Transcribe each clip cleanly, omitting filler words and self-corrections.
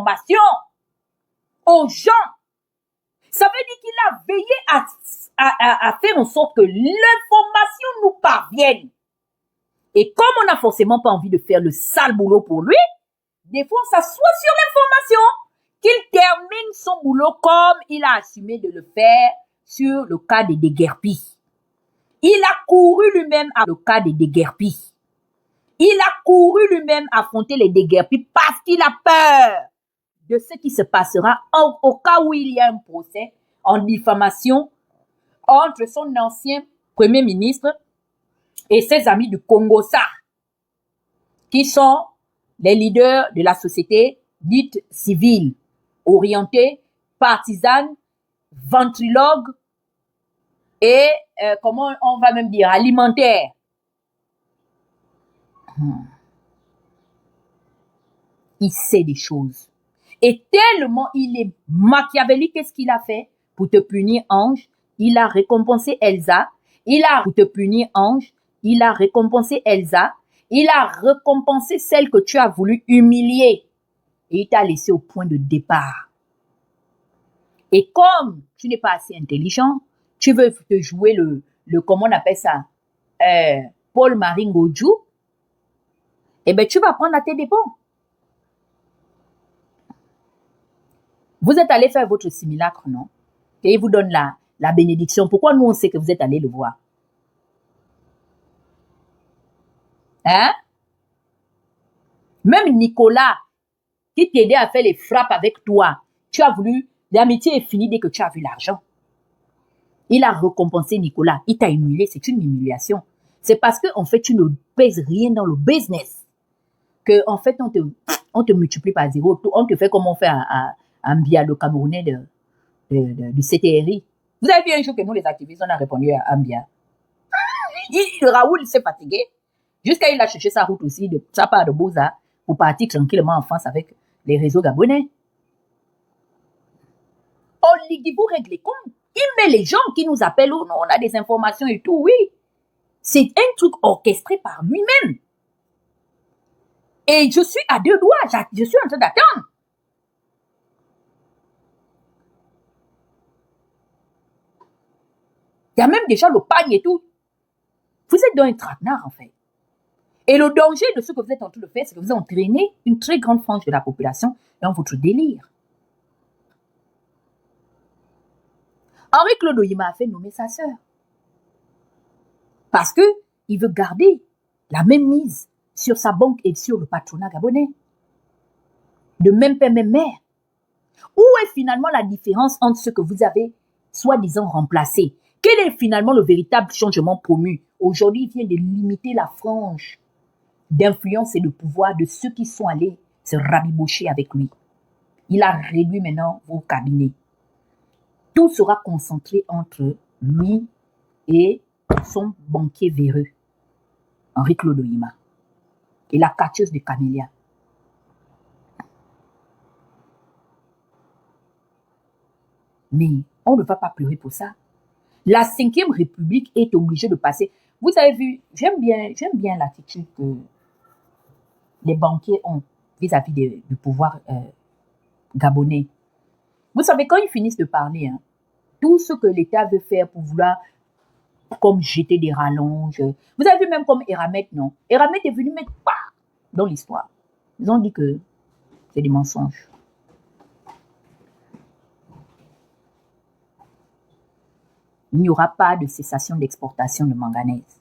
l'information aux gens. Ça veut dire qu'il a veillé à faire en sorte que l'information nous parvienne. Et comme on n'a forcément pas envie de faire le sale boulot pour lui, des fois on s'assoit sur l'information, qu'il termine son boulot comme il a assumé de le faire sur le cas des déguerpis. Il a couru lui-même à le cas des déguerpis. Il a couru lui-même affronter les déguerpis parce qu'il a peur de ce qui se passera au cas où il y a un procès en diffamation entre son ancien premier ministre et ses amis du Congo-Ça, qui sont les leaders de la société dite civile, orientée, partisane, ventriloque et, comment on va même dire, alimentaire. Il sait des choses. Et tellement il est machiavélique, qu'est-ce qu'il a fait? Pour te punir, Ange, il a récompensé Elsa. Pour te punir, Ange, il a récompensé Elsa. Il a récompensé celle que tu as voulu humilier. Et il t'a laissé au point de départ. Et comme tu n'es pas assez intelligent, tu veux te jouer le comment on appelle ça, Paul-Marie Ngodjou, eh ben tu vas prendre à tes dépens. Vous êtes allé faire votre simulacre, non? Et il vous donne la bénédiction. Pourquoi nous, on sait que vous êtes allé le voir? Hein? Même Nicolas, qui t'aidait à faire les frappes avec toi, tu as voulu, l'amitié est finie dès que tu as vu l'argent. Il a récompensé Nicolas. Il t'a humilié, c'est une humiliation. C'est parce que, en fait, tu ne pèses rien dans le business. Que, en fait, on te multiplie par zéro. On te fait comme on fait à Ambia, le Camerounais du CTRI. Vous avez vu un jour que nous, les activistes, on a répondu à Ambia. Raoul s'est fatigué. Jusqu'à il a cherché sa route aussi, sa part de Boza, pour partir tranquillement en France avec les réseaux gabonais. Vous réglez compte. Il met les gens qui nous appellent, oh non, on a des informations et tout, oui. C'est un truc orchestré par lui-même. Et je suis à deux doigts, je suis en train d'attendre. Il y a même déjà le pagne et tout. Vous êtes dans un traquenard, en fait. Et le danger de ce que vous êtes en train de faire, c'est que vous entraînez une très grande frange de la population dans votre délire. Henri-Claude Oyima a fait nommer sa sœur. Parce que il veut garder la même mise sur sa banque et sur le patronat gabonais. De même père, même mère. Où est finalement la différence entre ce que vous avez soi-disant remplacé? Quel est finalement le véritable changement promu? Aujourd'hui, il vient de limiter la frange d'influence et de pouvoir de ceux qui sont allés se rabibocher avec lui. Il a réduit maintenant vos cabinets. Tout sera concentré entre lui et son banquier véreux, Henri-Claude Oyima, et la catcheuse de Camélia. Mais on ne va pas pleurer pour ça. La 5e République est obligée de passer. Vous avez vu, j'aime bien l'attitude que les banquiers ont vis-à-vis du pouvoir gabonais. Vous savez, quand ils finissent de parler, hein, tout ce que l'État veut faire pour vouloir, comme jeter des rallonges. Vous avez vu même comme Eramet, non? Eramet est venu mettre dans l'histoire. Ils ont dit que c'est des mensonges. Il n'y aura pas de cessation d'exportation de manganèse.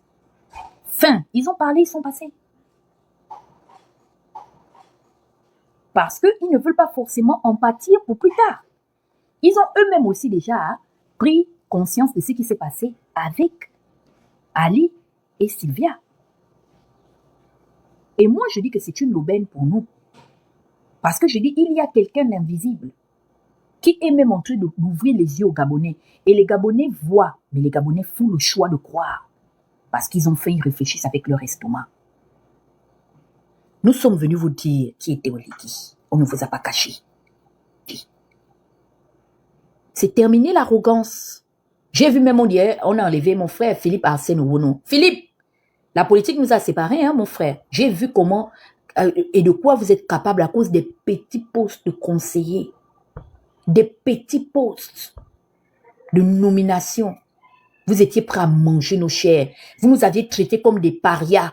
Fin. Ils ont parlé, ils sont passés. Parce qu'ils ne veulent pas forcément en pâtir pour plus tard. Ils ont eux-mêmes aussi déjà pris conscience de ce qui s'est passé avec Ali et Sylvia. Et moi, je dis que c'est une aubaine pour nous. Parce que je dis, il y a quelqu'un d'invisible qui est même en train d'ouvrir les yeux aux Gabonais. Et les Gabonais voient, mais les Gabonais font le choix de croire. Parce qu'ils ont fait, ils réfléchissent avec leur estomac. Nous sommes venus vous dire qui était Oliki. On ne vous a pas caché. C'est terminé l'arrogance. J'ai vu même, on a enlevé mon frère Philippe Arsène Ouono. Philippe, la politique nous a séparés, hein, mon frère. J'ai vu comment et de quoi vous êtes capable à cause des petits postes de conseillers, des petits postes de nomination. Vous étiez prêts à manger nos chairs. Vous nous aviez traités comme des parias.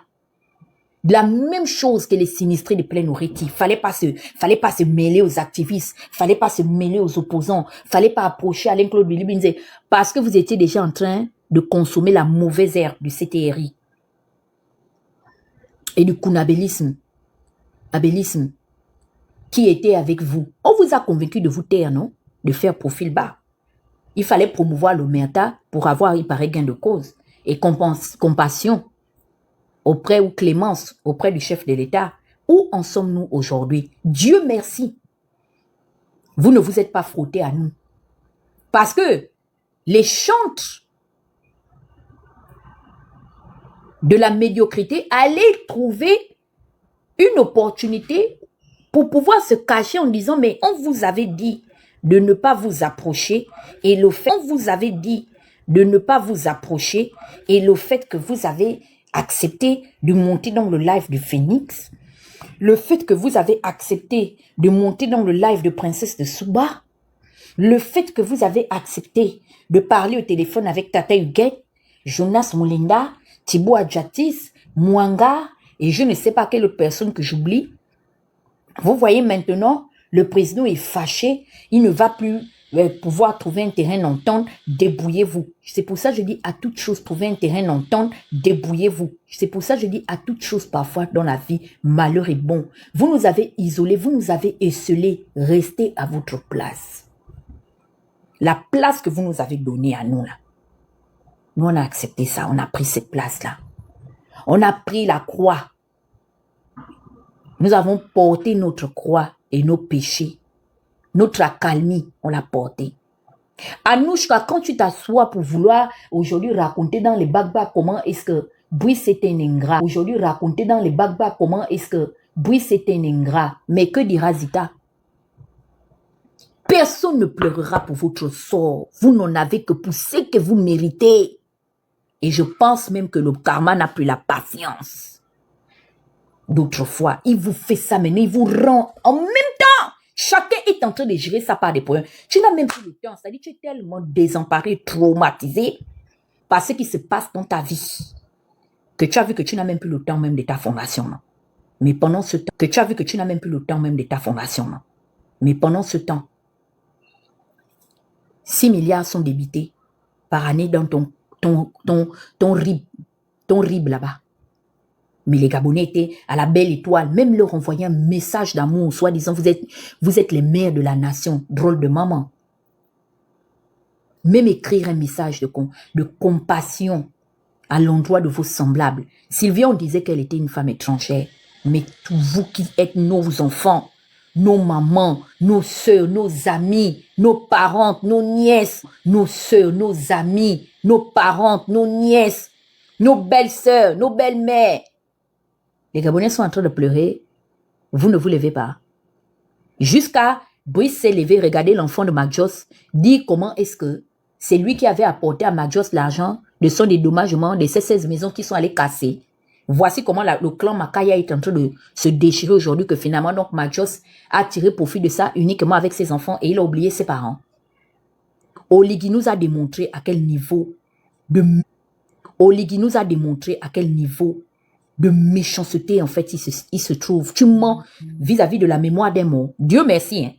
La même chose que les sinistrés de pleine Oriti. Fallait pas se mêler aux activistes. Fallait pas se mêler aux opposants. Fallait pas approcher Alain-Claude Bilibinze parce que vous étiez déjà en train de consommer la mauvaise herbe du CTRI et du kunabélisme, abélisme, qui était avec vous. On vous a convaincu de vous taire, non? De faire profil bas. Il fallait promouvoir l'omerta pour avoir, il paraît, gain de cause et compassion auprès ou clémence auprès du chef de l'État. Où en sommes-nous aujourd'hui? Dieu merci. Vous ne vous êtes pas frottés à nous. Parce que les chantres de la médiocrité allaient trouver une opportunité pour pouvoir se cacher en disant, mais on vous avait dit de ne pas vous approcher et le fait, on vous avait dit de ne pas vous approcher et le fait que vous avez accepté de monter dans le live du Phoenix, le fait que vous avez accepté de monter dans le live de Princesse de Souba, le fait que vous avez accepté de parler au téléphone avec Tata Huguette, Jonas Moulinda, Thibaut Adjatis, Mwanga et je ne sais pas quelle autre personne que j'oublie. Vous voyez maintenant, le président est fâché, il ne va plus pouvoir trouver un terrain d'entente, débrouillez-vous. C'est pour ça que je dis à toute chose, trouver un terrain d'entente, débrouillez-vous. C'est pour ça que je dis à toute chose parfois dans la vie, malheur est bon. Vous nous avez isolés, vous nous avez esselés, restez à votre place. La place que vous nous avez donnée à nous là. Nous on a accepté ça, on a pris cette place-là. On a pris la croix. Nous avons porté notre croix et nos péchés. Notre accalmie, on l'a porté. Anouchka, quand tu t'assois pour vouloir aujourd'hui raconter dans les Bagba comment est-ce que Brice est un ingrat. Aujourd'hui raconter dans les Bagba comment est-ce que Brice est un ingrat. Mais que dira Zita? Personne ne pleurera pour votre sort. Vous n'en avez que pour ce que vous méritez. Et je pense même que le karma n'a plus la patience. D'autrefois, il vous fait ça maintenant, il vous rend en même temps. Chacun est en train de gérer ça par des points. Tu n'as même plus le temps. C'est-à-dire que tu es tellement désemparé, traumatisé par ce qui se passe dans ta vie que tu as vu que tu n'as même plus le temps même de ta formation. Non? Mais pendant ce temps, que tu as vu que tu n'as même plus le temps même de ta formation. Non? Mais pendant ce temps, 6 milliards sont débités par année dans ton RIB là-bas. Mais les Gabonais étaient à la belle étoile, même leur envoyer un message d'amour, soit disant vous êtes les mères de la nation, drôle de maman. Même écrire un message de compassion à l'endroit de vos semblables. Sylvia, on disait qu'elle était une femme étrangère, mais vous qui êtes nos enfants, nos mamans, nos soeurs, nos amis, nos parentes, nos nièces, nos soeurs, nos amis, nos parentes, nos nièces, nos belles-sœurs, nos belles-mères. Les Gabonais sont en train de pleurer. Vous ne vous levez pas. Jusqu'à Brice s'est levé, regarder l'enfant de Majos, dire comment est-ce que c'est lui qui avait apporté à Majos l'argent de son dédommagement de ces 16 maisons qui sont allées casser. Voici comment le clan Makaya est en train de se déchirer aujourd'hui, que finalement donc Majos a tiré profit de ça uniquement avec ses enfants et il a oublié ses parents. Oligui nous a démontré à quel niveau de méchanceté en fait il se trouve. Tu mens vis-à-vis de la mémoire des morts. Dieu merci. Hein.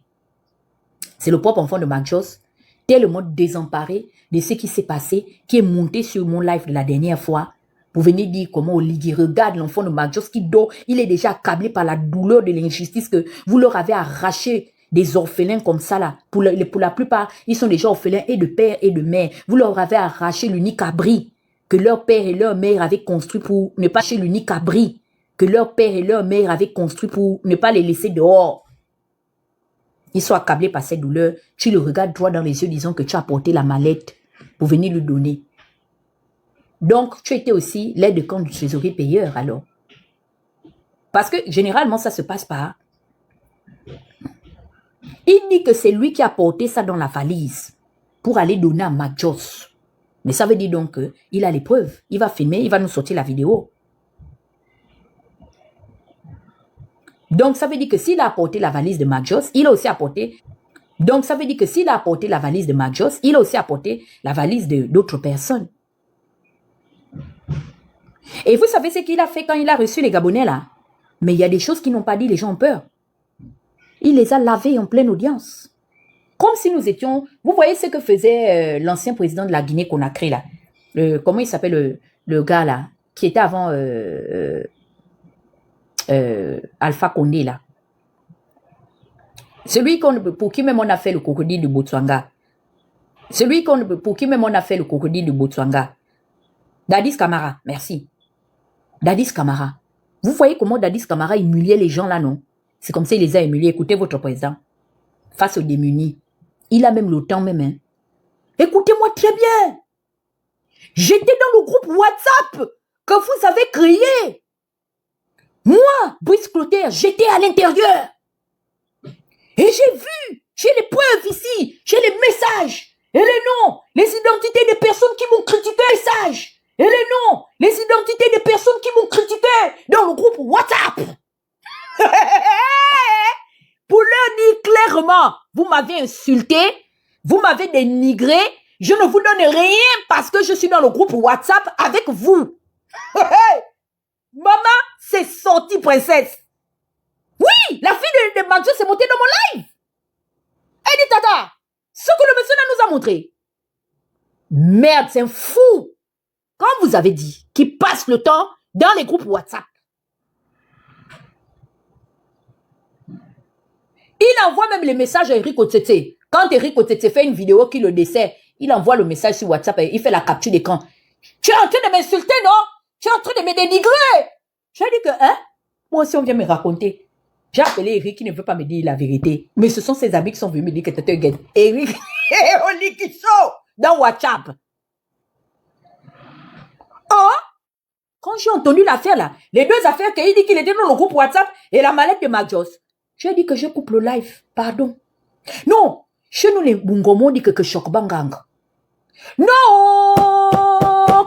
C'est le propre enfant de Majos, tellement désemparé de ce qui s'est passé, qui est monté sur mon live de la dernière fois pour venir dire comment Oligui regarde l'enfant de Majos qui dort. Il est déjà accablé par la douleur de l'injustice que vous leur avez arraché des orphelins comme ça là. Pour la plupart, ils sont déjà orphelins et de père et de mère. Vous leur avez arraché l'unique abri que leur père et leur mère avaient construit pour ne pas chez l'unique abri que leur père et leur mère avaient construit pour ne pas les laisser dehors. Ils sont accablés par cette douleur. Tu le regardes droit dans les yeux, disant que tu as apporté la mallette pour venir lui donner. Donc, tu étais aussi l'aide de camp du trésorier payeur, alors. Parce que, généralement, ça se passe pas. Il dit que c'est lui qui a porté ça dans la valise pour aller donner à Majos. Mais ça veut dire donc qu'il a les preuves. Il va filmer, il va nous sortir la vidéo. Donc, ça veut dire que s'il a apporté la valise de Mac Joss, il a aussi apporté... Donc, ça veut dire que s'il a apporté la valise de Mac Joss, il a aussi apporté la valise d'autres personnes. Et vous savez ce qu'il a fait quand il a reçu les Gabonais, là? Mais il y a des choses qu'ils n'ont pas dit, les gens ont peur. Il les a lavés en pleine audience. Comme si nous étions... Vous voyez ce que faisait l'ancien président de la Guinée-Conakry, là. Comment il s'appelle le gars, là, qui était avant Alpha Condé, là. Celui pour qui même on a fait le crocodile du Botswana. Pour qui même on a fait le crocodile du Botswana. Dadis Camara, merci. Dadis Camara. Vous voyez comment Dadis Camara humiliait les gens là, non? C'est comme ça il les a humiliés. Écoutez votre président. Face aux démunis. Il a même le temps même. Hein. Écoutez-moi très bien. J'étais dans le groupe WhatsApp que vous avez créé. Moi, Brice Clotaire, j'étais à l'intérieur. Et j'ai vu, j'ai les preuves ici, j'ai les messages, et les noms, les identités des personnes qui m'ont critiqué, messages, et les noms, les identités des personnes qui m'ont critiqué dans le groupe WhatsApp. Pour leur dire clairement, vous m'avez insulté, vous m'avez dénigré, je ne vous donne rien parce que je suis dans le groupe WhatsApp avec vous. Maman, c'est sorti princesse. Oui, la fille de Mac Joss s'est montée dans mon live. Elle dit, tata, ce que le monsieur là nous a montré. Merde, c'est un fou. Quand vous avez dit qu'il passe le temps dans les groupes WhatsApp, il envoie même les messages à Eric Otete. Quand Eric Otete fait une vidéo qui le dessert, il envoie le message sur WhatsApp et il fait la capture d'écran. Tu es en train de m'insulter, non? Tu es en train de me dénigrer. J'ai dit que, hein? Moi aussi, on vient me raconter. J'ai appelé Eric qui ne veut pas me dire la vérité. Mais ce sont ses amis qui sont venus me dire que tu étais un gars. Eric, Oliki Show, dans WhatsApp. Oh, quand j'ai entendu l'affaire là, les deux affaires qu'il dit qu'il était dans le groupe WhatsApp et la mallette de Mac Joss, j'ai dit que je coupe le live. Pardon. Non, chez nous les Bungomo dit que choc bangang. Non,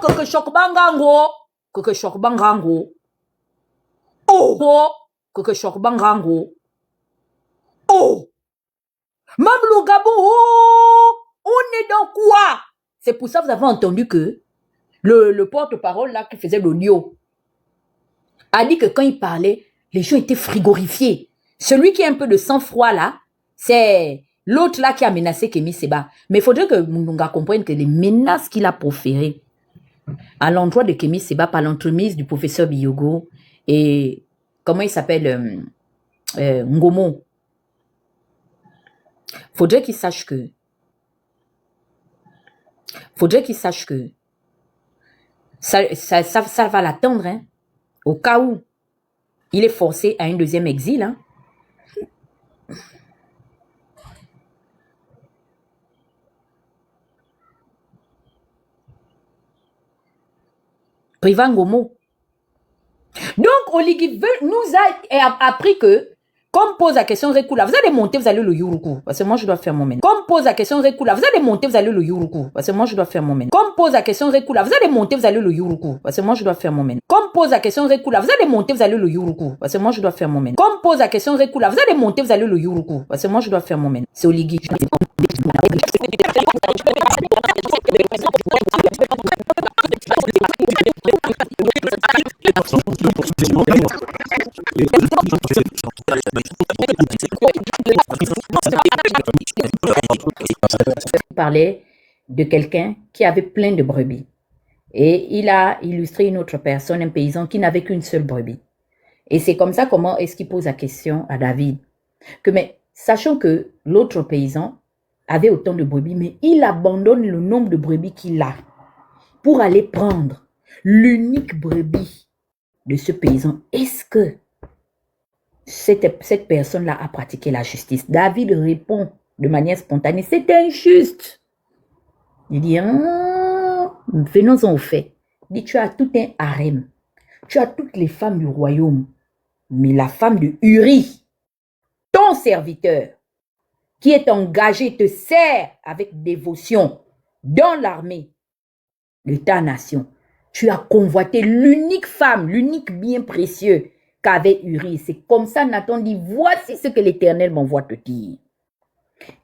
que choc bangango. Que choc bangango. Oh, que choc bangango. Oh, même le Gabon, oh, on est dans quoi? C'est pour ça que vous avez entendu que le porte-parole là qui faisait l'audio a dit que quand il parlait, les gens étaient frigorifiés. Celui qui a un peu de sang-froid là, c'est l'autre là qui a menacé Kémy Séba. Mais il faudrait que Mundunga comprenne que les menaces qu'il a proférées à l'endroit de Kémy Séba par l'entremise du professeur Biyogo et comment il s'appelle Ngomo. Faudrait qu'il sache que ça va l'attendre, hein, au cas où il est forcé à un deuxième exil. Hein. Privan Ngomo. Donc, Oligui nous a appris que, comme pose la question Rekula, vous allez monter, vous allez le Yuruku. Parce que moi, je dois faire mon mène. Comme pose la question Rekula, vous allez monter, vous allez le Yuruku. Parce que moi, je dois faire mon mène. Comme pose la question Rekula, vous allez monter, vous allez le Yuruku. Parce que moi, je dois faire mon mène. Comme pose la question Rekula, vous allez monter, vous allez le Yuruku. Parce que moi, je dois faire mon mène. Comme pose la question Rekula, vous allez monter, vous allez le Yuruku. Parce que moi, je dois faire mon mène. C'est Oligui. Il parlait de quelqu'un qui avait plein de brebis. Et il a illustré une autre personne, un paysan qui n'avait qu'une seule brebis. Et c'est comme ça comment est-ce qu'il pose la question à David. Que mais sachant que l'autre paysan avait autant de brebis, mais il abandonne le nombre de brebis qu'il a pour aller prendre l'unique brebis de ce paysan. Est-ce que cette personne-là a pratiqué la justice? David répond de manière spontanée, c'est injuste. Il dit, venons-en au fait. Il dit, tu as tout un harem. Tu as toutes les femmes du royaume. Mais la femme de Uri, ton serviteur, qui est engagé, te sert avec dévotion dans l'armée de ta nation. Tu as convoité l'unique femme, l'unique bien précieux qu'avait Uri. C'est comme ça, Nathan dit, voici ce que l'Éternel m'envoie te dire.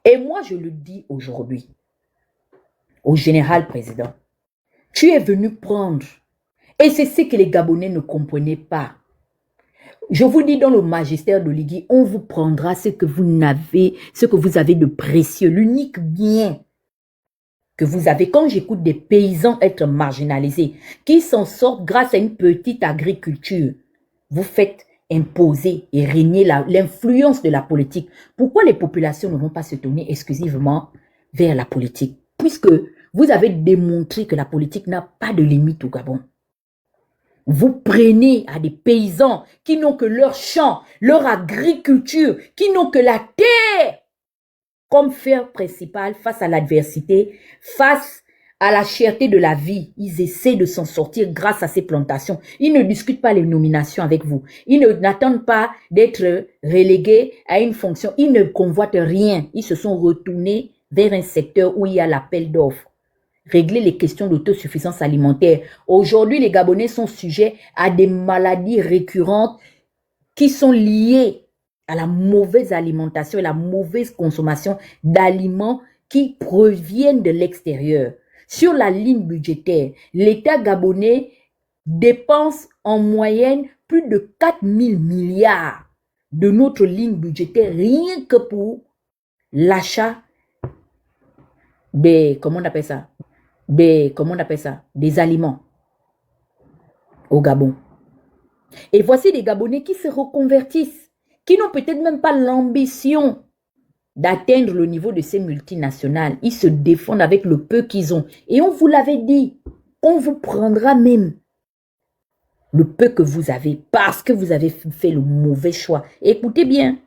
Et moi, je le dis aujourd'hui au général président. Tu es venu prendre. Et c'est ce que les Gabonais ne comprenaient pas. Je vous dis dans le magistère d'Oligui, on vous prendra ce que vous avez de précieux, l'unique bien que vous avez. Quand j'écoute des paysans être marginalisés, qui s'en sortent grâce à une petite agriculture, vous faites imposer et régner l'influence de la politique. Pourquoi les populations ne vont pas se tourner exclusivement vers la politique? Puisque vous avez démontré que la politique n'a pas de limite au Gabon. Vous prenez à des paysans qui n'ont que leur champ, leur agriculture, qui n'ont que la terre comme fer principal face à l'adversité, face à la cherté de la vie. Ils essaient de s'en sortir grâce à ces plantations. Ils ne discutent pas les nominations avec vous. Ils n'attendent pas d'être relégués à une fonction. Ils ne convoitent rien. Ils se sont retournés vers un secteur où il y a l'appel d'offres. Régler les questions d'autosuffisance alimentaire. Aujourd'hui, les Gabonais sont sujets à des maladies récurrentes qui sont liées à la mauvaise alimentation et la mauvaise consommation d'aliments qui proviennent de l'extérieur. Sur la ligne budgétaire, l'État gabonais dépense en moyenne plus de 4 000 milliards de notre ligne budgétaire rien que pour l'achat des, des aliments au Gabon. Et voici des Gabonais qui se reconvertissent, qui n'ont peut-être même pas l'ambition d'atteindre le niveau de ces multinationales. Ils se défendent avec le peu qu'ils ont. Et on vous l'avait dit, on vous prendra même le peu que vous avez parce que vous avez fait le mauvais choix. Et écoutez bien,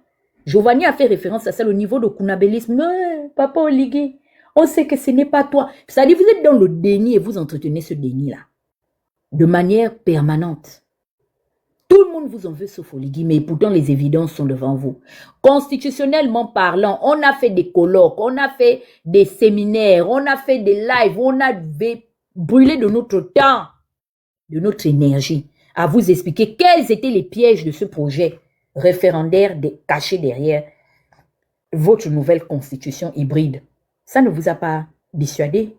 Giovanni a fait référence à ça, le niveau de kunabélisme. Non, Papa Oligui, on sait que ce n'est pas toi. C'est-à-dire, vous êtes dans le déni et vous entretenez ce déni-là de manière permanente. Tout le monde vous en veut sauf Oligui, mais pourtant les évidences sont devant vous. Constitutionnellement parlant, on a fait des colloques, on a fait des séminaires, on a fait des lives, on a brûlé de notre temps, de notre énergie, à vous expliquer quels étaient les pièges de ce projet référendaire caché derrière votre nouvelle constitution hybride. Ça ne vous a pas dissuadé?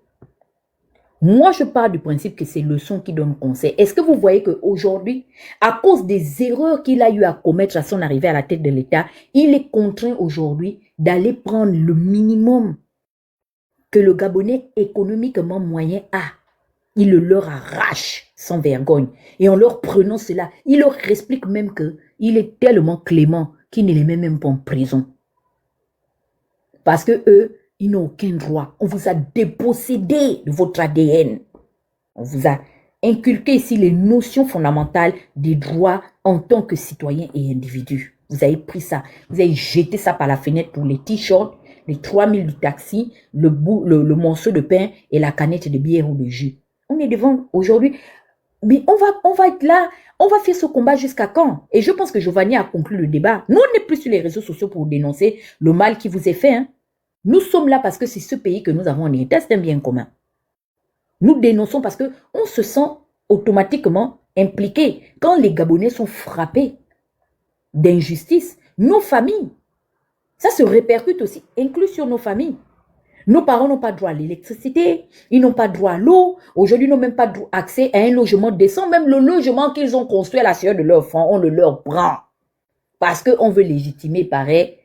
Moi, je pars du principe que c'est le son qui donne conseil. Est-ce que vous voyez qu'aujourd'hui, à cause des erreurs qu'il a eu à commettre à son arrivée à la tête de l'État, il est contraint aujourd'hui d'aller prendre le minimum que le Gabonais économiquement moyen a. Il le leur arrache sans vergogne. Et en leur prenant cela, il leur explique même qu'il est tellement clément qu'il ne les met même pas en prison. Parce que eux, ils n'ont aucun droit. On vous a dépossédé de votre ADN. On vous a inculqué ici les notions fondamentales des droits en tant que citoyen et individu. Vous avez pris ça, vous avez jeté ça par la fenêtre pour les t-shirts, les 3000 du taxi, le morceau de pain et la canette de bière ou de jus. On est devant aujourd'hui. Mais on va être là, on va faire ce combat jusqu'à quand? Et je pense que Giovanni a conclu le débat. Nous, on n'est plus sur les réseaux sociaux pour dénoncer le mal qui vous est fait, hein. Nous sommes là parce que c'est ce pays que nous avons en héritage, c'est un bien commun. Nous dénonçons parce qu'on se sent automatiquement impliqué. Quand les Gabonais sont frappés d'injustice, nos familles, ça se répercute aussi, inclus sur nos familles. Nos parents n'ont pas droit à l'électricité, ils n'ont pas droit à l'eau, aujourd'hui ils n'ont même pas accès à un logement décent, même le logement qu'ils ont construit à la sueur de leur front, on le leur prend. Parce qu'on veut légitimer, pareil,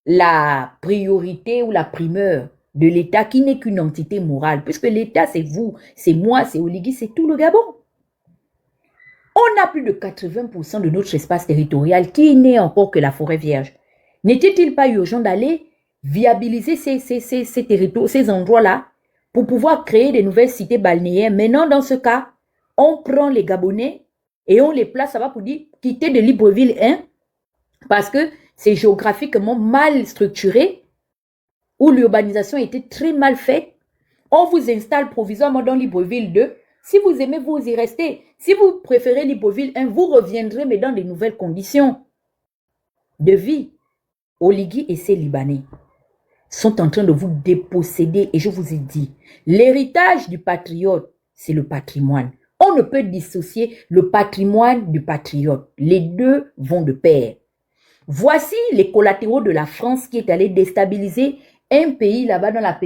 la priorité ou la primeur de l'État qui n'est qu'une entité morale, puisque l'État c'est vous, c'est moi, c'est Oligui, c'est tout le Gabon. On a plus de 80% de notre espace territorial qui n'est encore que la forêt vierge. N'était-il pas urgent d'aller viabiliser ces territoires, ces endroits-là, pour pouvoir créer des nouvelles cités balnéaires? Maintenant, dans ce cas, on prend les Gabonais et on les place, ça va pour dire, quitter de Libreville 1, parce que c'est géographiquement mal structuré, où l'urbanisation était très mal faite. On vous installe provisoirement dans Libreville 2. Si vous aimez, vous y restez. Si vous préférez Libreville 1, vous reviendrez, mais dans de nouvelles conditions de vie. Oligui et ses Libanais sont en train de vous déposséder. Et je vous ai dit, l'héritage du patriote, c'est le patrimoine. On on ne peut dissocier le patrimoine du patriote. Les deux vont de pair. Voici les collatéraux de la France qui est allée déstabiliser un pays là-bas dans la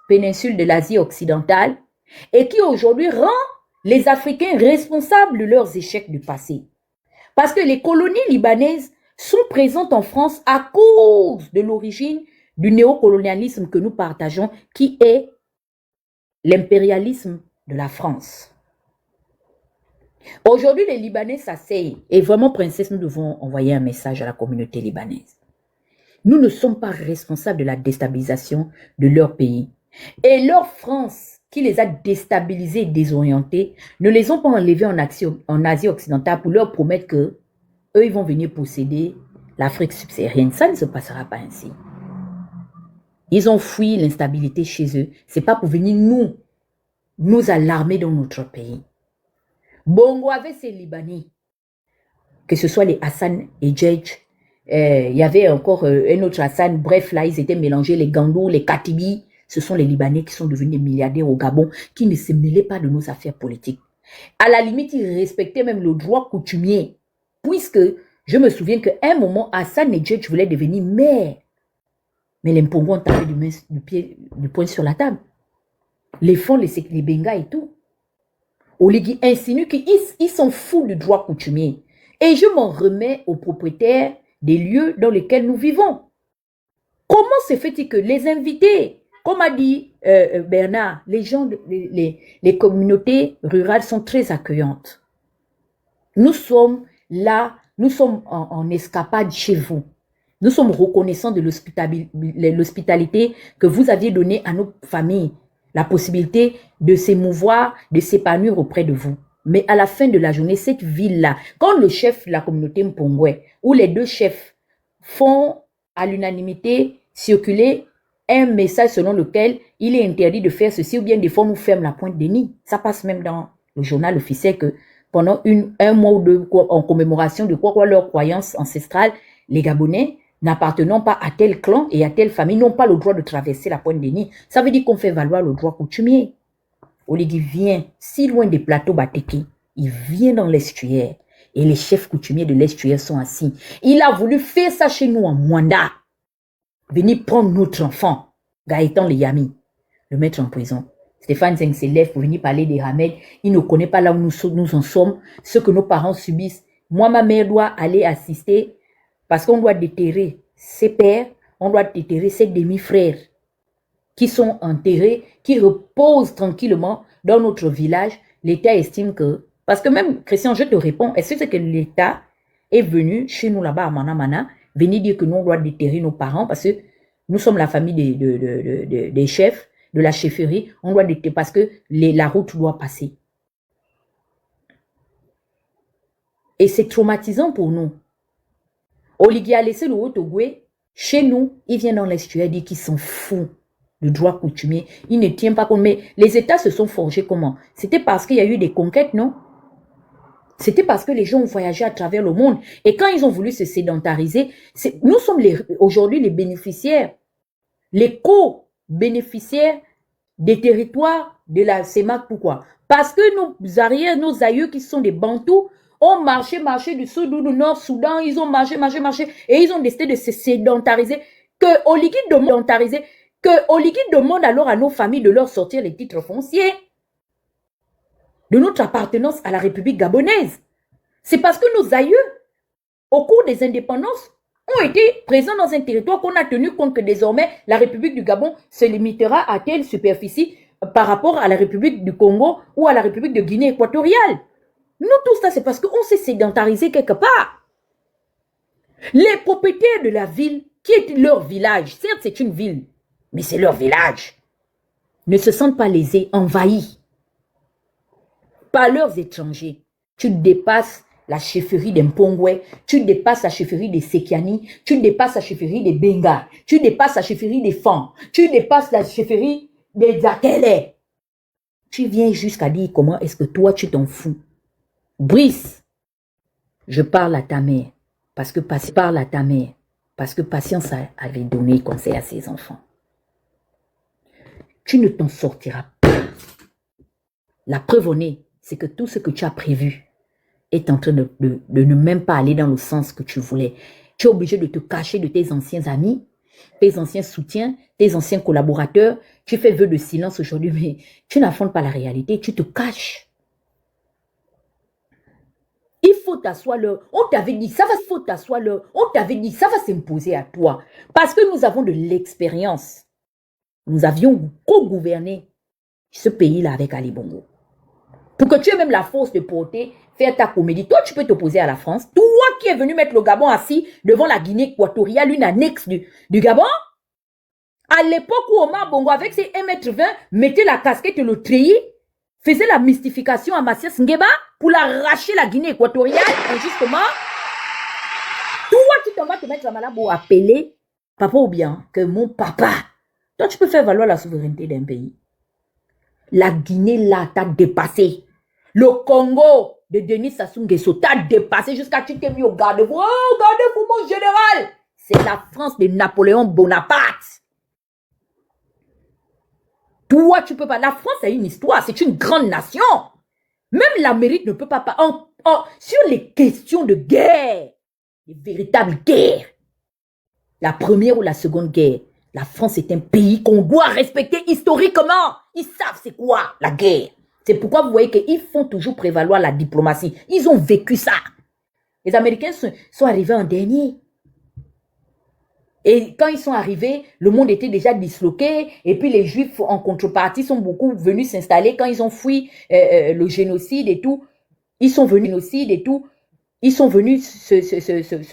péninsule de l'Asie occidentale et qui aujourd'hui rend les Africains responsables de leurs échecs du passé. Parce que les colonies libanaises sont présentes en France à cause de l'origine du néocolonialisme que nous partageons, qui est l'impérialisme de la France. Aujourd'hui, les Libanais s'asseyent. Et vraiment, princesse, nous devons envoyer un message à la communauté libanaise. Nous ne sommes pas responsables de la déstabilisation de leur pays. Et leur France, qui les a déstabilisés et désorientés, ne les ont pas enlevés en Asie occidentale pour leur promettre que eux, ils vont venir posséder l'Afrique subsaharienne. Ça ne se passera pas ainsi. Ils ont fui l'instabilité chez eux. Ce n'est pas pour venir nous alarmer dans notre pays. Bongo avait ses Libanais, que ce soit les Hassan et Djedj. Il y avait encore un autre Hassan. Bref, là, ils étaient mélangés, les Gandour, les Katibi. Ce sont les Libanais qui sont devenus des milliardaires au Gabon, qui ne se mêlaient pas de nos affaires politiques. À la limite, ils respectaient même le droit coutumier. Puisque je me souviens qu'à un moment, Hassan et Djedj voulaient devenir maires. Mais les Mpongo ont tapé du poing sur la table. Les fonds, les Benga et tout. Oligui insinue qu'ils sont fous du droit coutumier. Et je m'en remets aux propriétaires des lieux dans lesquels nous vivons. Comment se fait-il que les invités, comme a dit Bernard, les gens, les communautés rurales sont très accueillantes. Nous sommes là, nous sommes en escapade chez vous. Nous sommes reconnaissants de l'hospitalité que vous aviez donnée à nos familles, la possibilité de s'émouvoir, de s'épanouir auprès de vous. Mais à la fin de la journée, cette ville-là, quand le chef de la communauté Mpongwe, ou les deux chefs font à l'unanimité circuler un message selon lequel il est interdit de faire ceci, ou bien des fois on nous ferme la pointe des nids. Ça passe même dans le journal officiel que pendant un mois ou deux, en commémoration de quoi leur croyance ancestrale, les Gabonais n'appartenant pas à tel clan et à telle famille n'ont pas le droit de traverser la pointe des nids. Ça veut dire qu'on fait valoir le droit coutumier. Oligui vient si loin des plateaux Bateki, il vient dans l'estuaire et les chefs coutumiers de l'estuaire sont assis. Il a voulu faire ça chez nous en Mwanda. Venir prendre notre enfant, Gaëtan le Yami, le mettre en prison. Stéphane Zeng s'élève pour venir parler des Hamed. Il ne connaît pas là où nous en sommes, ce que nos parents subissent. Moi, ma mère doit aller assister parce qu'on doit déterrer ses pères, on doit déterrer ses demi-frères qui sont enterrés, qui reposent tranquillement dans notre village. L'État estime que... Parce que même, Christian, je te réponds, est-ce que c'est que l'État est venu chez nous là-bas à Manamana, venir dire que nous, on doit déterrer nos parents parce que nous sommes la famille des chefs, de la chefferie, on doit déterrer parce que la route doit passer. Et c'est traumatisant pour nous. Oligui a laissé le Haut-Ogoué, chez nous, il vient dans l'estuaire dire qu'ils sont fous. Le droit coutumier, il ne tient pas compte. Mais les États se sont forgés comment? C'était parce qu'il y a eu des conquêtes, non? C'était parce que les gens ont voyagé à travers le monde. Et quand ils ont voulu se sédentariser, nous sommes aujourd'hui les bénéficiaires, les co-bénéficiaires des territoires de la CEMAC. Pourquoi? Parce que nos arrières, nos aïeux qui sont des Bantous, ont marché du sud ou du nord, Soudan, ils ont marché, et ils ont décidé de se sédentariser. Que Oligui demande alors à nos familles de leur sortir les titres fonciers de notre appartenance à la République gabonaise. C'est parce que nos aïeux, au cours des indépendances, ont été présents dans un territoire qu'on a tenu compte que désormais, la République du Gabon se limitera à telle superficie par rapport à la République du Congo ou à la République de Guinée équatoriale. Nous, tout ça, c'est parce qu'on s'est sédentarisé quelque part. Les propriétaires de la ville, qui est leur village, certes c'est une ville, mais c'est leur village, ne se sentent pas lésés, envahis par leurs étrangers. Tu dépasses la chefferie des Mpongwe, tu dépasses la chefferie des Sekiani, tu dépasses la chefferie des Benga, tu dépasses la chefferie des Fan, tu dépasses la chefferie des Akele. Tu viens jusqu'à dire comment est-ce que toi tu t'en fous. Brice, je parle à ta mère, parce que Patience avait donné conseil à ses enfants. Tu ne t'en sortiras pas. La preuve en est, c'est que tout ce que tu as prévu est en train de ne même pas aller dans le sens que tu voulais. Tu es obligé de te cacher de tes anciens amis, tes anciens soutiens, tes anciens collaborateurs. Tu fais vœu de silence aujourd'hui, mais tu n'affrontes pas la réalité, tu te caches. Il faut t'asseoir l'heure. On t'avait dit, ça va, faut t'asseoir l'heure. On t'avait dit, ça va s'imposer à toi. Parce que nous avons de l'expérience. Nous avions co-gouverné ce pays-là avec Ali Bongo. Pour que tu aies même la force de porter, faire ta comédie. Toi, tu peux t'opposer à la France. Toi qui es venu mettre le Gabon assis devant la Guinée équatoriale, une annexe du Gabon. À l'époque où Omar Bongo, avec ses 1,20 m, mettait la casquette et le treillis, faisait la mystification à Massias Ngueba pour l'arracher la Guinée équatoriale, injustement. Toi, tu t'en vas te mettre à Malabo appeler papa ou bien que mon papa. Toi, tu peux faire valoir la souveraineté d'un pays. La Guinée, là, t'a dépassé. Le Congo de Denis Sassou Nguesso t'a dépassé jusqu'à tu t'es mis au garde-vous. Oh, garde-vous, mon général. C'est la France de Napoléon Bonaparte. Toi, tu peux pas. La France a une histoire. C'est une grande nation. Même l'Amérique ne peut pas. Sur les questions de guerre, les véritables guerres, la première ou la seconde guerre, la France est un pays qu'on doit respecter historiquement. Ils savent c'est quoi la guerre. C'est pourquoi vous voyez qu'ils font toujours prévaloir la diplomatie. Ils ont vécu ça. Les Américains sont arrivés en dernier. Et quand ils sont arrivés, le monde était déjà disloqué. Et puis les Juifs en contrepartie sont beaucoup venus s'installer. Quand ils ont fui le génocide et tout, ils sont venus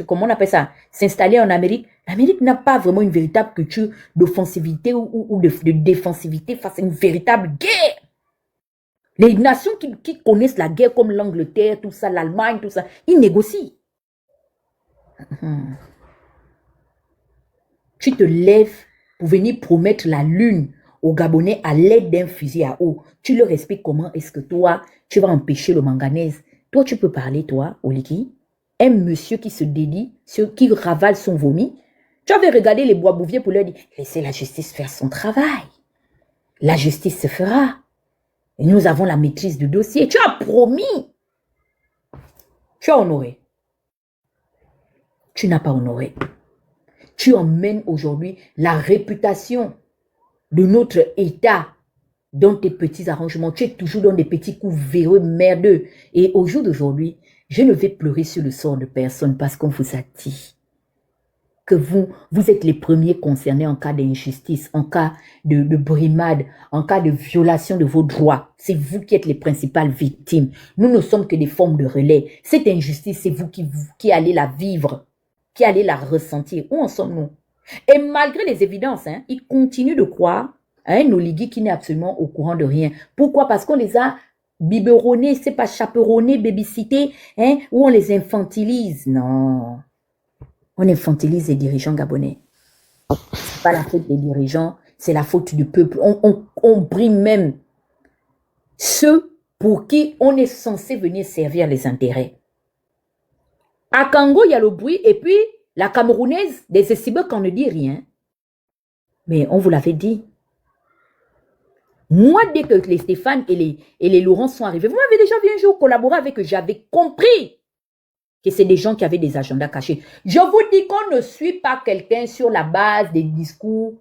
comment on appelle ça, s'installer en Amérique. L'Amérique n'a pas vraiment une véritable culture d'offensivité ou de défensivité face à une véritable guerre. Les nations qui connaissent la guerre comme l'Angleterre, tout ça, l'Allemagne, tout ça, ils négocient. Tu te lèves pour venir promettre la lune aux Gabonais à l'aide d'un fusil à eau. Tu leur expliques comment est-ce que toi, tu vas empêcher le manganèse. Toi, tu peux parler, toi, Oliki, un monsieur qui se dédie, qui ravale son vomi. Tu avais regardé les bois bouviers pour leur dire, laissez la justice faire son travail. La justice se fera. Et nous avons la maîtrise du dossier. Tu as promis. Tu as honoré. Tu n'as pas honoré. Tu emmènes aujourd'hui la réputation de notre État dans tes petits arrangements. Tu es toujours dans des petits coups véreux, merdeux. Et au jour d'aujourd'hui, je ne vais pleurer sur le sort de personne parce qu'on vous a dit que vous êtes les premiers concernés en cas d'injustice, en cas de brimade, en cas de violation de vos droits. C'est vous qui êtes les principales victimes. Nous ne sommes que des formes de relais. Cette injustice, c'est vous qui allez la vivre, qui allez la ressentir. Où en sommes-nous? Et malgré les évidences, ils continuent de croire à un oligui qui n'est absolument au courant de rien. Pourquoi? Parce qu'on les a biberonnés, c'est pas chaperonnés, babysités, où on les infantilise. Non. On infantilise les dirigeants gabonais. C'est pas la faute des dirigeants, c'est la faute du peuple. On brime même ceux pour qui on est censé venir servir les intérêts. À Kango, il y a le bruit, et puis la Camerounaise des Essibek, on ne dit rien. Mais on vous l'avait dit. Moi, dès que les Stéphane et les Laurent sont arrivés, vous m'avez déjà vu un jour collaborer avec eux, j'avais compris que c'est des gens qui avaient des agendas cachés. Je vous dis qu'on ne suit pas quelqu'un sur la base des discours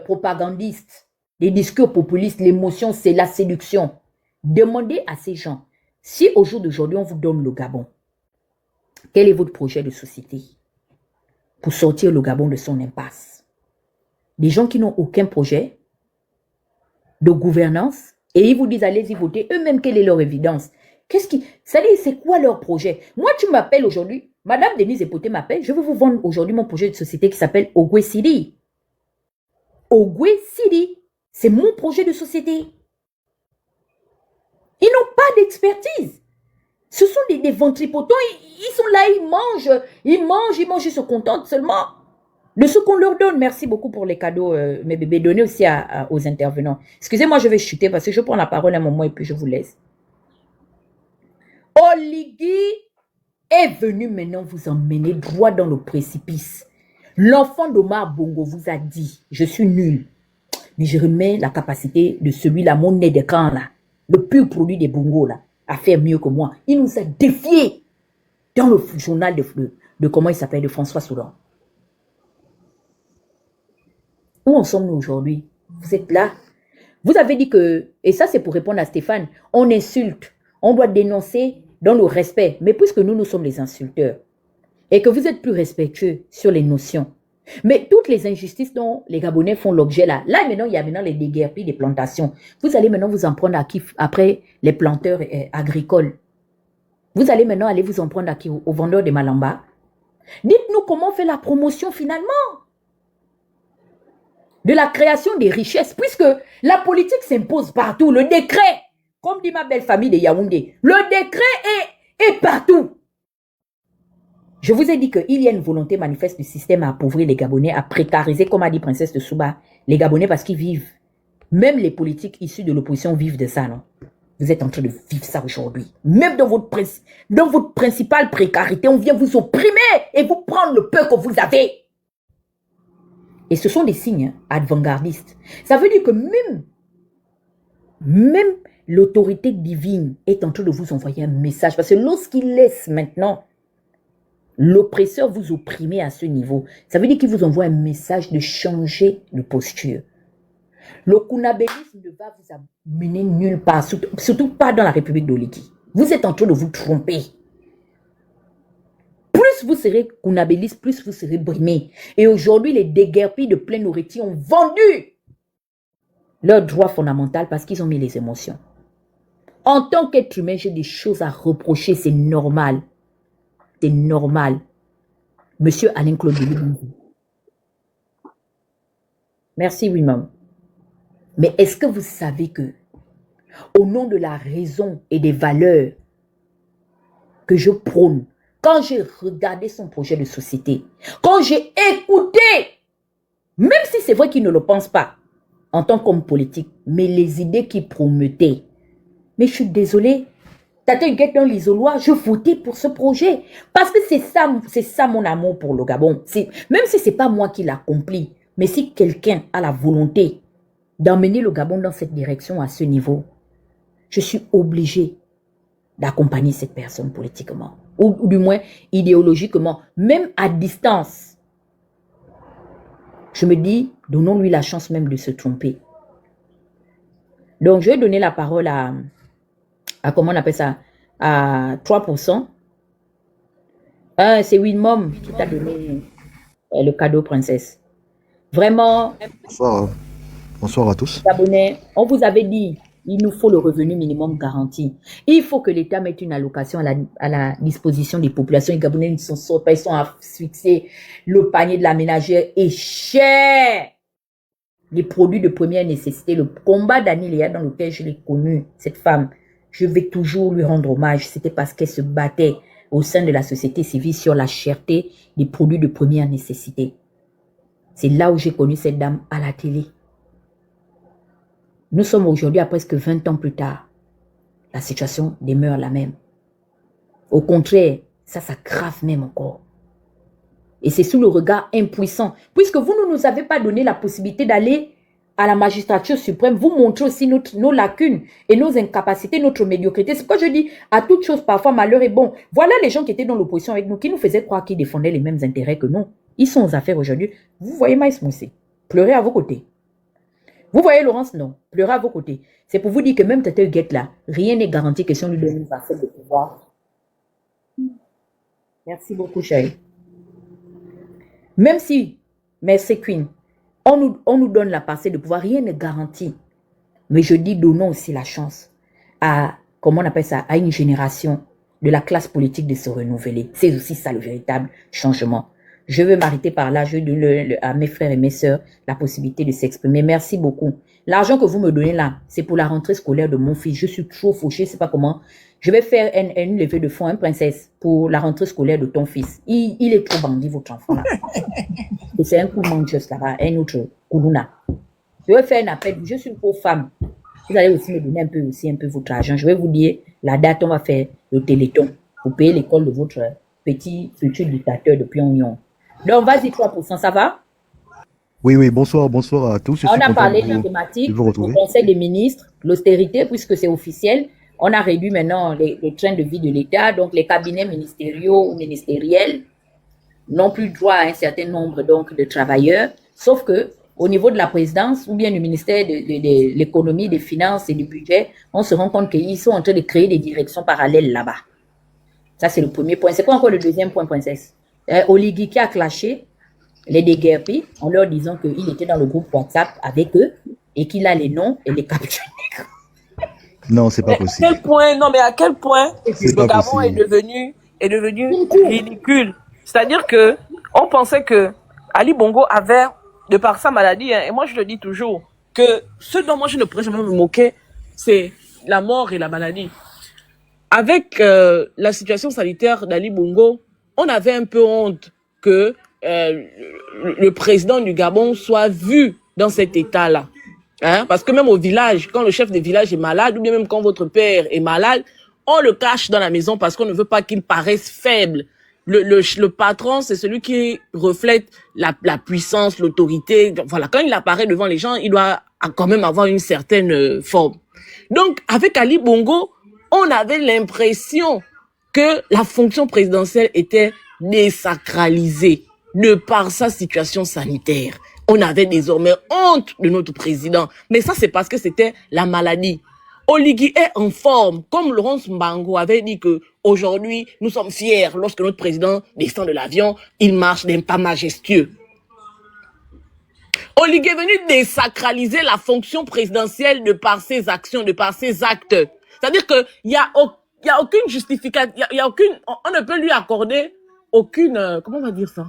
propagandistes, des discours populistes. L'émotion, c'est la séduction. Demandez à ces gens, si au jour d'aujourd'hui, on vous donne le Gabon, quel est votre projet de société pour sortir le Gabon de son impasse? Des gens qui n'ont aucun projet de gouvernance et ils vous disent allez-y voter. Eux-mêmes, quelle est leur évidence? C'est quoi leur projet? Moi, tu m'appelles aujourd'hui, Madame Denise Epoté m'appelle, je vais vous vendre aujourd'hui mon projet de société qui s'appelle Ogwe City. Ogwe City, c'est mon projet de société. Ils n'ont pas d'expertise. Ce sont des ventripotents, ils sont là, ils mangent, ils se contentent seulement de ce qu'on leur donne. Merci beaucoup pour les cadeaux, mes bébés, donnez aussi aux intervenants. Excusez-moi, je vais chuter parce que je prends la parole un moment et puis je vous laisse. Oligui est venu maintenant vous emmener droit dans le précipice. L'enfant d'Omar Bongo vous a dit, je suis nul, mais je remets la capacité de celui-là, mon nez de camp là. le pur produit des bongos, là, à faire mieux que moi. Il nous a défiés dans le journal de comment il s'appelle, de François Soudan. Où en sommes-nous aujourd'hui? Vous êtes là. Vous avez dit que, et ça c'est pour répondre à Stéphane, on insulte, on doit dénoncer dans le respect. Mais puisque nous sommes les insulteurs, et que vous êtes plus respectueux sur les notions, mais toutes les injustices dont les Gabonais font l'objet là, maintenant il y a maintenant les déguerpis des plantations. Vous allez maintenant vous en prendre à qui après les planteurs agricoles? Vous allez maintenant aller vous en prendre à qui? Aux vendeurs de Malamba? Dites-nous comment on fait la promotion finalement de la création des richesses, puisque la politique s'impose partout. Le décret, comme dit ma belle famille de Yaoundé, le décret est partout. Je vous ai dit qu'il y a une volonté manifeste du système à appauvrir les Gabonais, à précariser, comme a dit Princesse de Souba, les Gabonais parce qu'ils vivent. Même les politiques issus de l'opposition vivent de ça, non? Vous êtes en train de vivre ça aujourd'hui. Même dans votre principale précarité, on vient vous opprimer et vous prendre le peu que vous avez. Et ce sont des signes avant-gardistes. Ça veut dire que même l'autorité divine est en train de vous envoyer un message. Parce que lorsqu'il laisse maintenant l'oppresseur vous opprimer à ce niveau, ça veut dire qu'il vous envoie un message de changer de posture. Le kunabélisme ne va vous amener nulle part, surtout pas dans la République d'Oliki. Vous êtes en train de vous tromper. Plus vous serez kunabéliste, plus vous serez brimé. Et aujourd'hui, les déguerpis de plein nourriture ont vendu leur droit fondamental parce qu'ils ont mis les émotions. En tant qu'être humain, j'ai des choses à reprocher, c'est normal. C'est normal. Monsieur Alain-Claude Delisle. Merci, oui, maman. Mais est-ce que vous savez que, au nom de la raison et des valeurs que je prône, quand j'ai regardé son projet de société, quand j'ai écouté, même si c'est vrai qu'il ne le pense pas, en tant qu'homme politique, mais les idées qu'il promettait, mais je suis désolée, Tata Huguette dans l'isoloir, je votais pour ce projet. Parce que c'est ça mon amour pour le Gabon. Même si ce n'est pas moi qui l'accomplis, mais si quelqu'un a la volonté d'emmener le Gabon dans cette direction à ce niveau, je suis obligée d'accompagner cette personne politiquement. Ou du moins idéologiquement, même à distance. Je me dis, donnons-lui la chance même de se tromper. Donc, je vais donner la parole à comment on appelle ça, à 3%. C'est Winmom qui t'a donné le cadeau, princesse. Vraiment. Bonsoir. Bonsoir à tous. Abonnés, on vous avait dit, il nous faut le revenu minimum garanti. Il faut que l'État mette une allocation à la disposition des populations. Les Gabonais ne sont pas, ils sont asphyxiés. Le panier de la ménagère est cher. Les produits de première nécessité, le combat d'Aniléa dans lequel je l'ai connu, cette femme, je vais toujours lui rendre hommage. C'était parce qu'elle se battait au sein de la société civile sur la cherté des produits de première nécessité. C'est là où j'ai connu cette dame à la télé. Nous sommes aujourd'hui à presque 20 ans plus tard. La situation demeure la même. Au contraire, ça grave même encore. Et c'est sous le regard impuissant. Puisque vous ne nous avez pas donné la possibilité d'aller à la magistrature suprême, vous montrez aussi nos lacunes et nos incapacités, notre médiocrité. C'est pourquoi je dis, à toute chose, parfois malheur est bon. Voilà les gens qui étaient dans l'opposition avec nous, qui nous faisaient croire qu'ils défendaient les mêmes intérêts que nous. Ils sont aux affaires aujourd'hui. Vous voyez Maïs Moussé, pleurer à vos côtés. Vous voyez Laurence, non, pleurer à vos côtés. C'est pour vous dire que même Tata Huguette là, rien n'est garanti que si on lui donne une parcelle de pouvoir. Merci beaucoup, chérie. Même si, merci Queen, on nous donne la parcelle de pouvoir, rien n'est garanti. Mais je dis, donnons aussi la chance à, comment on appelle ça, à une génération de la classe politique de se renouveler. C'est aussi ça le véritable changement. Je veux m'arrêter par là, je donne à mes frères et mes sœurs la possibilité de s'exprimer. Merci beaucoup. L'argent que vous me donnez là, c'est pour la rentrée scolaire de mon fils. Je suis trop fauchée, je ne sais pas comment. Je vais faire une levée de fonds, princesse, pour la rentrée scolaire de ton fils. Il est trop bandit, votre enfant là. Et c'est un coup de mancheuse là-bas, un autre Koulouna. Je vais faire un appel, je suis une pauvre femme. Vous allez aussi me donner un peu votre argent. Je vais vous dire, la date, on va faire le téléthon pour payer l'école de votre petit futur dictateur de Pyongyang. Donc, vas-y, 3%, ça va? Oui, oui, bonsoir, bonsoir à tous. Je On suis a content parlé de la de thématique vous au retrouver. Conseil des ministres, l'austérité, puisque c'est officiel. On a réduit maintenant les trains de vie de l'État, donc les cabinets ministériaux ou ministériels n'ont plus droit à un certain nombre donc de travailleurs, sauf que au niveau de la présidence ou bien du ministère de l'économie, des finances et du budget, on se rend compte qu'ils sont en train de créer des directions parallèles là-bas. Ça, c'est le premier point. C'est quoi encore le deuxième point, princesse? Oligui qui a clashé les déguerpis en leur disant qu'il était dans le groupe WhatsApp avec eux et qu'il a les noms et les captures. Non, c'est pas Mais à possible. quel point, non, mais à quel point C'est le pas Gabon possible. est devenu ridicule. C'est-à-dire que on pensait que Ali Bongo avait, de par sa maladie, hein, et moi je le dis toujours, que ce dont moi je ne pourrais jamais me moquer, c'est la mort et la maladie. Avec la situation sanitaire d'Ali Bongo, on avait un peu honte que le président du Gabon soit vu dans cet état-là. Hein? Parce que même au village, quand le chef de village est malade, ou bien même quand votre père est malade, on le cache dans la maison parce qu'on ne veut pas qu'il paraisse faible. Le patron, c'est celui qui reflète la puissance, l'autorité. Voilà, quand il apparaît devant les gens, il doit quand même avoir une certaine forme. Donc, avec Ali Bongo, on avait l'impression que la fonction présidentielle était désacralisée de par sa situation sanitaire. On avait désormais honte de notre président. Mais ça, c'est parce que c'était la maladie. Oligui est en forme. Comme Laurence Mbango avait dit que aujourd'hui, nous sommes fiers lorsque notre président descend de l'avion, il marche d'un pas majestueux. Oligui est venu désacraliser la fonction présidentielle de par ses actions, de par ses actes. C'est-à-dire que il y a aucune justification, il y a aucune, on ne peut lui accorder aucune, comment on va dire ça?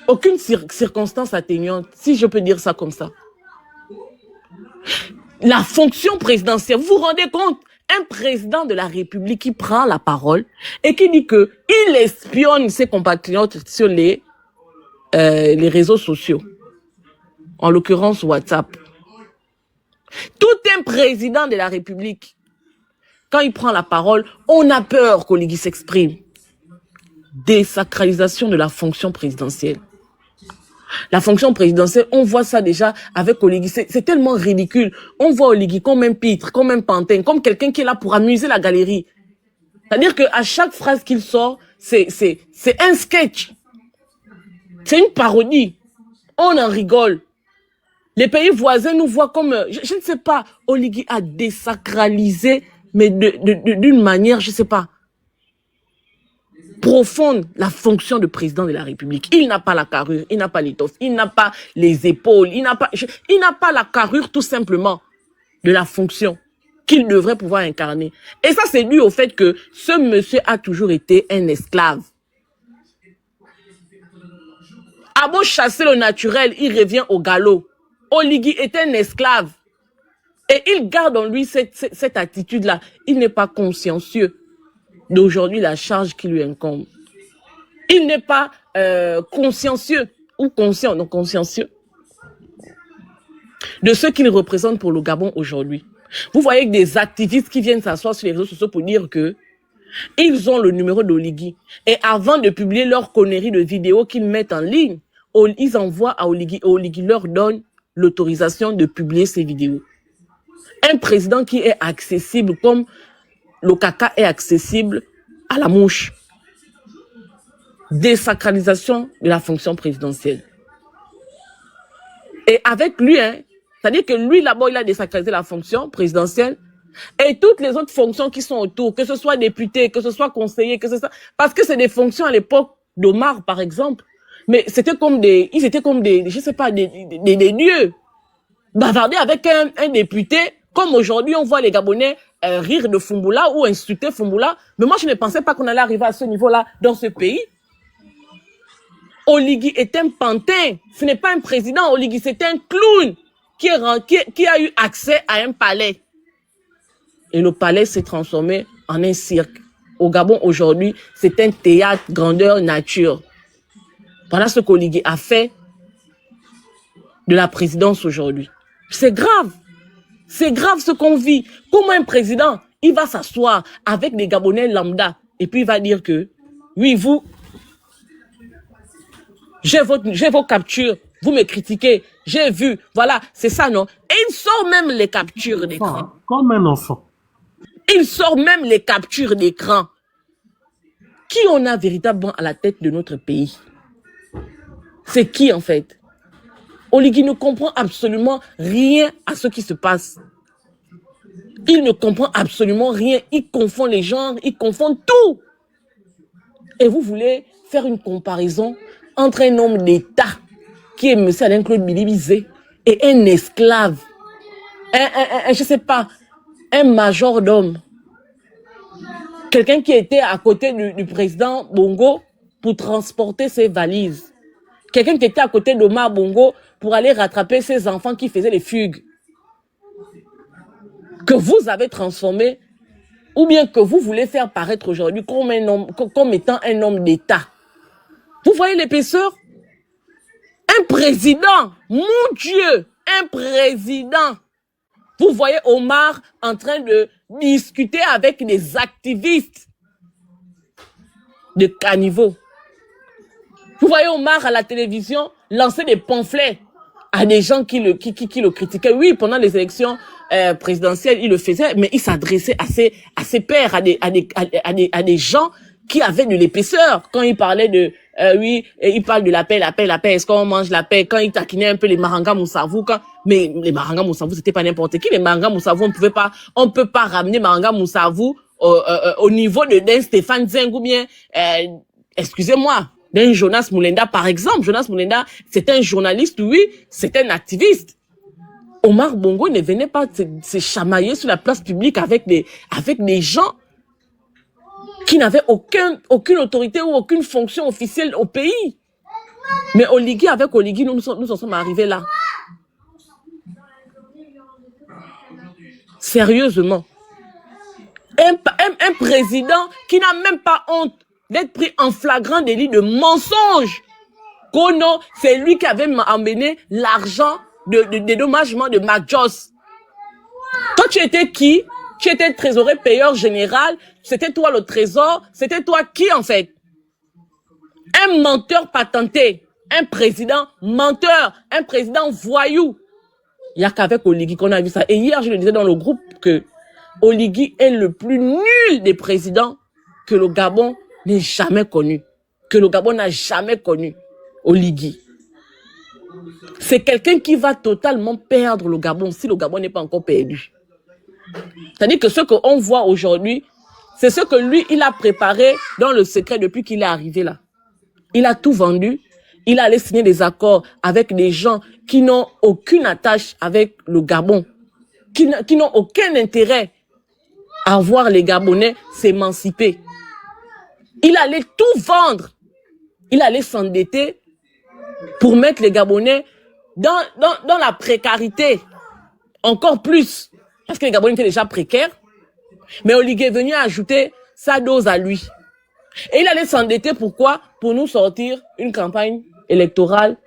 Aucune circonstance atténuante, si je peux dire ça comme ça. La fonction présidentielle, vous vous rendez compte? Un président de la République qui prend la parole et qui dit que il espionne ses compatriotes sur les réseaux sociaux. En l'occurrence WhatsApp. Tout un président de la République, quand il prend la parole, on a peur qu'Oligui s'exprime. Désacralisation de la fonction présidentielle. La fonction présidentielle, on voit ça déjà avec Oligui. C'est tellement ridicule. On voit Oligui comme un pitre, comme un pantin, comme quelqu'un qui est là pour amuser la galerie. C'est-à-dire qu'à chaque phrase qu'il sort, c'est un sketch. C'est une parodie. On en rigole. Les pays voisins nous voient comme, je ne sais pas, Oligui a désacralisé, mais d'une manière, je ne sais pas, profonde, la fonction de président de la République. Il n'a pas la carrure, il n'a pas l'étoffe, il n'a pas les épaules, il n'a pas la carrure tout simplement de la fonction qu'il devrait pouvoir incarner. Et ça, c'est dû au fait que ce monsieur a toujours été un esclave. À beau chasser le naturel, il revient au galop. Oligui est un esclave. Et il garde en lui cette attitude-là. Il n'est pas consciencieux d'aujourd'hui la charge qui lui incombe. Il n'est pas consciencieux ou conscient, non consciencieux de ce qu'il représente pour le Gabon aujourd'hui. Vous voyez que des activistes qui viennent s'asseoir sur les réseaux sociaux pour dire que ils ont le numéro d'Oligui. Et avant de publier leurs conneries de vidéos qu'ils mettent en ligne, ils envoient à Oligui. Oligui leur donne l'autorisation de publier ces vidéos. Un président qui est accessible comme le caca est accessible à la mouche. Désacralisation de la fonction présidentielle. Et avec lui, c'est-à-dire que lui, là-bas, il a désacralisé la fonction présidentielle et toutes les autres fonctions qui sont autour, que ce soit député, que ce soit conseiller, que ce soit... Parce que c'est des fonctions à l'époque d'Omar, par exemple. Mais c'était comme ils étaient comme des, je sais pas, des dieux. Bavarder avec un député, comme aujourd'hui on voit les Gabonais rire de Fumboula ou insulter Fumboula. Mais moi, je ne pensais pas qu'on allait arriver à ce niveau-là dans ce pays. Oligui est un pantin. Ce n'est pas un président. Oligui, c'est un clown qui a eu accès à un palais. Et le palais s'est transformé en un cirque. Au Gabon, aujourd'hui, c'est un théâtre grandeur nature. Voilà ce qu'Oligui a fait de la présidence aujourd'hui. C'est grave. C'est grave ce qu'on vit. Comment un président, il va s'asseoir avec des Gabonais lambda et puis il va dire que, oui, vous, j'ai vos captures, vous me critiquez, j'ai vu, voilà, c'est ça, non? Et il sort même les captures d'écran. Comme un enfant. Il sort même les captures d'écran. Qui on a véritablement à la tête de notre pays? C'est qui, en fait? Oligui ne comprend absolument rien à ce qui se passe. Il ne comprend absolument rien. Il confond les genres, il confond tout. Et vous voulez faire une comparaison entre un homme d'État qui est M. Alain-Claude Bilibizé et un esclave, je sais pas, un majordome, quelqu'un qui était à côté du président Bongo pour transporter ses valises, quelqu'un qui était à côté d'Omar Bongo pour aller rattraper ses enfants qui faisaient les fugues, que vous avez transformé, ou bien que vous voulez faire paraître aujourd'hui comme étant un homme d'État. Vous voyez l'épaisseur? Un président, mon Dieu, un président. Vous voyez Omar en train de discuter avec des activistes de caniveau. Vous voyez Omar à la télévision lancer des pamphlets à des gens qui le critiquaient. Oui, pendant les élections présidentielles, il le faisait, mais il s'adressait à ses pairs, à des gens qui avaient de l'épaisseur. Quand il parlait de oui, et il parle de la paix, est-ce qu'on mange la paix? Quand il taquinait un peu les Maranga Moussavou, mais les Maranga Moussavou, c'était pas n'importe qui. Les Maranga Moussavou, on peut pas ramener Maranga Moussavou au niveau d'un Stéphane Zeng ou bien, excusez-moi, d'un Jonas Moulenda, par exemple. Jonas Moulenda, c'est un journaliste, oui, c'est un activiste. Omar Bongo ne venait pas se chamailler sur la place publique avec des gens qui n'avaient aucune autorité ou aucune fonction officielle au pays. Mais Oligui, avec Oligui, nous en sommes arrivés là. Sérieusement. Un président qui n'a même pas honte d'être pris en flagrant délit de mensonge. Kono, c'est lui qui avait emmené l'argent de dédommagement de Majos. Toi, tu étais qui? Tu étais trésorier payeur général. C'était toi le trésor. C'était toi qui, en fait? Un menteur patenté. Un président menteur. Un président voyou. Il n'y a qu'avec Oligui qu'on a vu ça. Et hier, je le disais dans le groupe que Oligui est le plus nul des présidents que le Gabon n'ait jamais connu. Que le Gabon n'a jamais connu. Oligui. C'est quelqu'un qui va totalement perdre le Gabon si le Gabon n'est pas encore perdu. C'est-à-dire que ce qu'on voit aujourd'hui, c'est ce que lui, il a préparé dans le secret depuis qu'il est arrivé là. Il a tout vendu. Il allait signer des accords avec des gens qui n'ont aucune attache avec le Gabon, qui n'ont aucun intérêt à voir les Gabonais s'émanciper. Il allait tout vendre. Il allait s'endetter pour mettre les Gabonais dans la précarité. Encore plus. Parce que les Gabonais étaient déjà précaires. Mais Oligui est venu ajouter sa dose à lui. Et il allait s'endetter pourquoi? Pour nous sortir une campagne électorale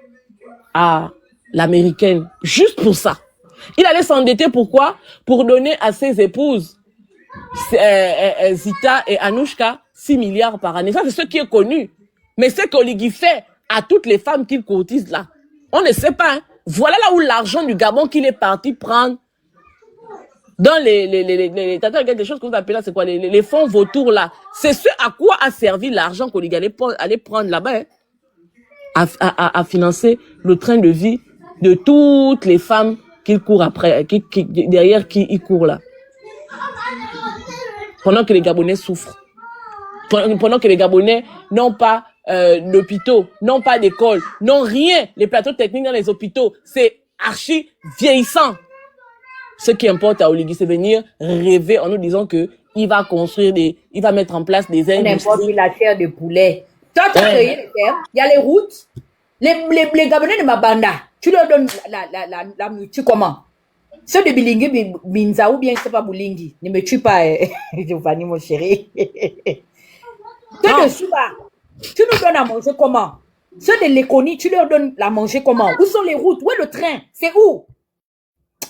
à l'américaine. Juste pour ça. Il allait s'endetter pourquoi? Pour donner à ses épouses, Zita et Anouchka, 6 milliards par année. Ça, c'est ce qui est connu. Mais ce qu'Oligui fait à toutes les femmes qu'il cotise là, on ne sait pas. Hein. Voilà là où l'argent du Gabon qu'il est parti prendre dans quelque chose que vous appelez là, c'est quoi, les fonds vautours là. C'est ce à quoi a servi l'argent qu'Oligui allait prendre là-bas, hein, à financer le train de vie de toutes les femmes qu'il court après, derrière qui il court là. Pendant que les Gabonais souffrent. Pendant que les Gabonais n'ont pas d'hôpitaux, n'ont pas d'école, n'ont rien. Les plateaux techniques dans les hôpitaux, c'est archi vieillissant. Ce qui importe à Oligui, c'est venir rêver en nous disant que il va construire il va mettre en place des industries. La chair de poulet. Toi, tu as créé les terres, il y a les routes. Les Gabonais de Mabanda, tu leur donnes la nourriture comment? Ceux de Bilingi, Binza ou bien je sais pas Boulingi, ne me tue pas, Giovanni, mon chéri. Ceux de Souba, tu nous donnes à manger comment? Ceux de Lekoni, tu leur donnes à manger comment? Où sont les routes? Où est le train? C'est où?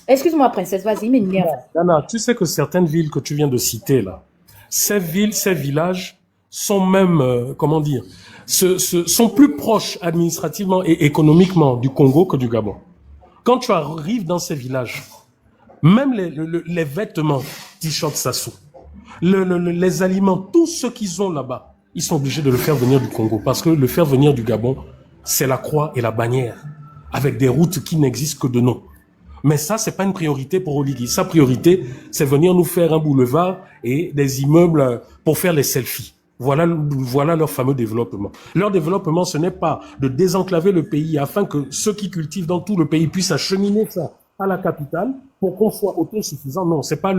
Excuse-moi, princesse, vas-y, m'énerve. Nana, tu sais que certaines villes que tu viens de citer là, ces villes, ces villages sont même, comment dire, sont plus proches administrativement et économiquement du Congo que du Gabon. Quand tu arrives dans ces villages, même les vêtements, t-shirt Sassou, les aliments, tout ce qu'ils ont là-bas, ils sont obligés de le faire venir du Congo parce que le faire venir du Gabon, c'est la croix et la bannière avec des routes qui n'existent que de nom. Mais ça, c'est pas une priorité pour Oligui. Sa priorité, c'est venir nous faire un boulevard et des immeubles pour faire les selfies. Voilà leur fameux développement. Leur développement, ce n'est pas de désenclaver le pays afin que ceux qui cultivent dans tout le pays puissent acheminer ça à la capitale pour qu'on soit autosuffisant. Non, c'est pas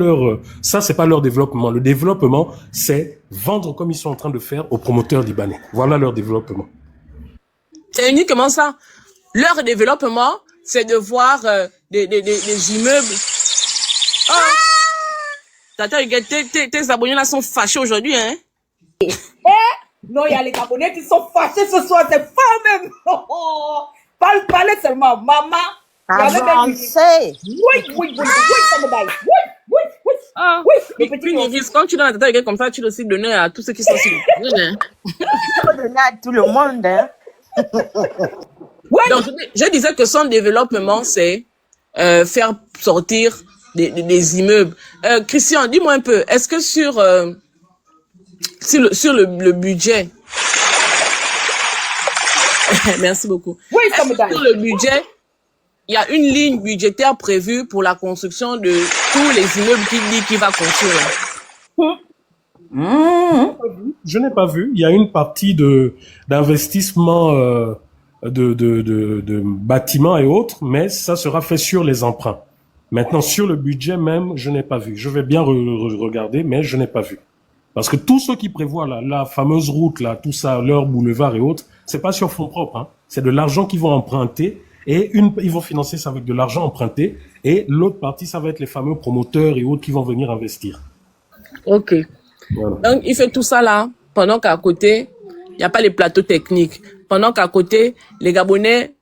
ça, c'est pas leur développement. Le développement, c'est vendre comme ils sont en train de faire aux promoteurs libanais. Voilà leur développement. C'est uniquement ça. Leur développement, c'est de voir des immeubles. Oh. Tata, tes abonnés là sont fâchés aujourd'hui, hein? Non, il y a les Gabonais qui sont fâchés ce soir, c'est pas même. Parlez seulement, maman. Avancez. Oui, Ah, le puis petit Nivis, quand tu donnes la tata comme ça, tu dois aussi donner à tous ceux qui sont sur le Il faut donner à tout le monde. Hein. Ouais. Donc, je disais que son développement, c'est faire sortir des immeubles. Christian, dis-moi un peu, est-ce que sur le budget, merci beaucoup. Oui, Est-ce que sur le budget, il y a une ligne budgétaire prévue pour la construction de tous les immeubles qu'il dit qu'il va construire là? Je n'ai pas vu. Il y a une partie d'investissement de bâtiments et autres, mais ça sera fait sur les emprunts. Maintenant, sur le budget même, je n'ai pas vu. Je vais bien regarder, mais je n'ai pas vu. Parce que tout ce qui prévoit la fameuse route, là, tout ça, leur boulevard et autres, c'est pas sur fonds propres, hein. C'est de l'argent qu'ils vont emprunter et ils vont financer ça avec de l'argent emprunté et l'autre partie, ça va être les fameux promoteurs et autres qui vont venir investir. Ok. Voilà. Donc, il fait tout ça là, pendant qu'à côté, il n'y a pas les plateaux techniques. Pendant qu'à côté, les Gabonais